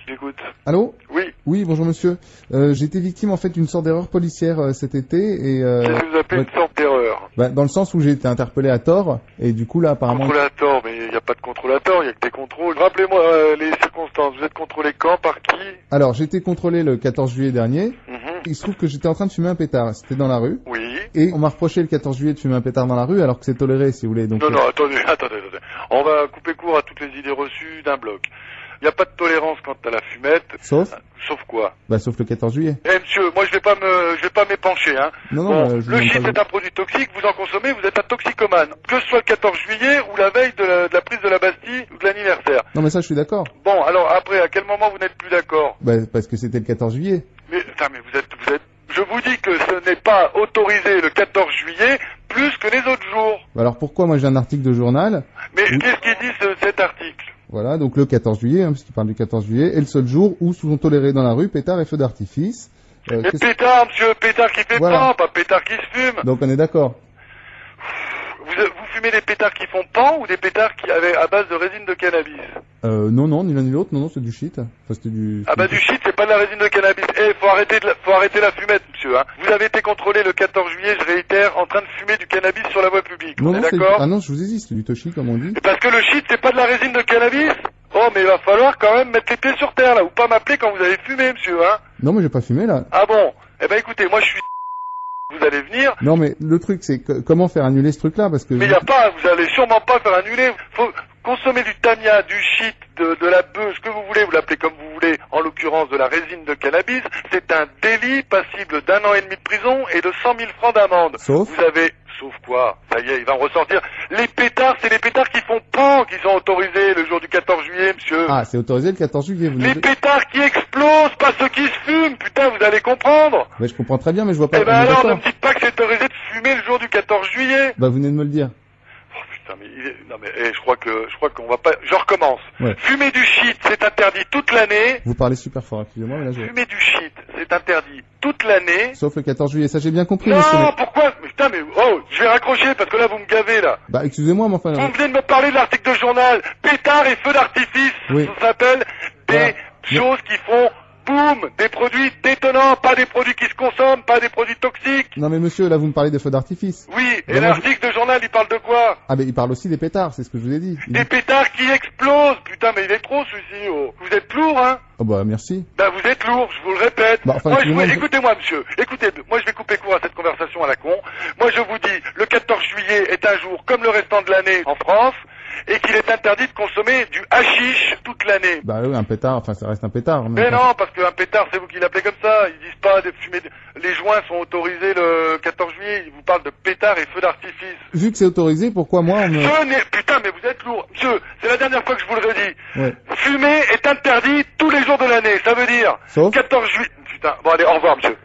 J'écoute. Allô? Oui. Oui, bonjour monsieur. J'ai été victime en fait d'une sorte d'erreur policière cet été et... Qu'est-ce que vous appelez une sorte d'erreur? Dans le sens où j'ai été interpellé à tort et du coup là apparemment... Contrôle à tort, mais il n'y a pas de contrôle à tort, il n'y a que des contrôles. Rappelez-moi les circonstances, vous êtes contrôlé quand, par qui? Alors j'ai été contrôlé le 14 juillet dernier. Il se trouve que j'étais en train de fumer un pétard, c'était dans la rue. Oui. Et on m'a reproché le 14 juillet de fumer un pétard dans la rue alors que c'est toléré si vous voulez. Donc, Non, attendez. On va couper court à toutes les idées reçues d'un bloc. Il n'y a pas de tolérance quant à la fumette. Sauf? Sauf quoi? Sauf le 14 juillet. Eh monsieur, moi je vais pas m'épancher, hein. Non, le shit c'est un produit toxique, vous en consommez, vous êtes un toxicomane. Que ce soit le 14 juillet ou la veille de la prise de la Bastille ou de l'anniversaire. Non mais ça je suis d'accord. Bon, alors après, à quel moment vous n'êtes plus d'accord? Parce que c'était le 14 juillet. Mais vous êtes... Je vous dis que ce n'est pas autorisé le 14 juillet plus que les autres jours. Alors pourquoi moi j'ai un article de journal? Mais qu'est-ce qu'il dit cet article? Voilà, donc le 14 juillet, puisqu'il parle du 14 juillet, est le seul jour où sont tolérés dans la rue pétards et feux d'artifice. Mais pétard, monsieur, pétard qui fait pan, pas pétard qui se fume. Donc on est d'accord. Vous fumez des pétards qui font pan ou des pétards qui avaient à base de résine de cannabis? Non, ni l'un ni l'autre, non, c'est du shit. Enfin, c'était du... Du shit, c'est pas de la résine de cannabis. Faut arrêter la fumette, monsieur, hein. Vous avez été contrôlé le 14 juillet, je réitère, en train de fumer du cannabis sur la voie publique. Non, on est d'accord? Ah non, je vous ai dit, c'est du toshi, comme on dit. Parce que le shit, c'est pas de la résine de cannabis? Oh, mais il va falloir quand même mettre les pieds sur terre, là, ou pas m'appeler quand vous avez fumé, monsieur, hein. Non, mais j'ai pas fumé, là. Ah bon? Eh ben, écoutez, moi, je suis... Vous allez venir. Non, mais le truc, c'est comment faire annuler ce truc-là, parce que... Mais vous allez sûrement pas faire annuler. Faut consommer du Tamiya, du shit, de la bœuf, ce que vous voulez, vous l'appelez comme vous voulez, en l'occurrence de la résine de cannabis. C'est un délit passible d'1 an et demi de prison et de 100 000 francs d'amende. Sauf? Sauf quoi? Ça y est, il va en ressortir. Les pétards, c'est les pétards qui font pan qui sont autorisés le jour du 14 juillet, monsieur. Ah, c'est autorisé le 14 juillet, vous Les pétards qui explosent, pas ceux qui se fument, putain, vous allez comprendre. Mais je comprends très bien, mais je vois pas... Eh ben alors, ne me dites pas que c'est autorisé de fumer le jour du 14 juillet. Vous venez de me le dire. Oh putain, mais je crois qu'on va pas... Je recommence. Ouais. Fumer du shit, c'est interdit toute l'année. Vous parlez super fort, excusez-moi, mais là Fumer du shit, c'est interdit toute l'année. Sauf le 14 juillet, ça j'ai bien compris, non, monsieur. Non, pourquoi? Putain, je vais raccrocher parce que là, vous me gavez, là. Excusez-moi, mais enfin... Vous venez de me parler de l'article de journal. Pétard et feux d'artifice. Oui. Ça s'appelle des choses qui font boum, des produits détonnants, pas des produits qui se consomment, pas des produits toxiques. Non mais monsieur, là vous me parlez des feux d'artifice. Oui, et l'article de journal, il parle de quoi? Ah mais il parle aussi des pétards, c'est ce que je vous ai dit. Des pétards qui explosent. Putain, mais il est trop celui-ci. Oh. Vous êtes lourd, hein? Oh merci. Vous êtes lourd, je vous le répète. Écoutez-moi, monsieur. Écoutez, moi je vais couper court à cette conversation à la con. Moi je vous dis, le 14 juillet est un jour comme le restant de l'année en France, et qu'il est interdit de consommer du hashish toute l'année. Oui, un pétard, ça reste un pétard. Mais non, parce qu'un pétard, c'est vous qui l'appelez comme ça. Ils disent pas de fumer... Les joints sont autorisés le 14 juillet. Ils vous parlent de pétards et feux d'artifice. Vu que c'est autorisé, pourquoi moi on me... Putain, mais vous êtes lourd. Monsieur, c'est la dernière fois que je vous le redis. Ouais. Fumer est interdit tous les jours de l'année. Ça veut dire... Sauf 14 juillet... Putain, bon allez, au revoir, monsieur.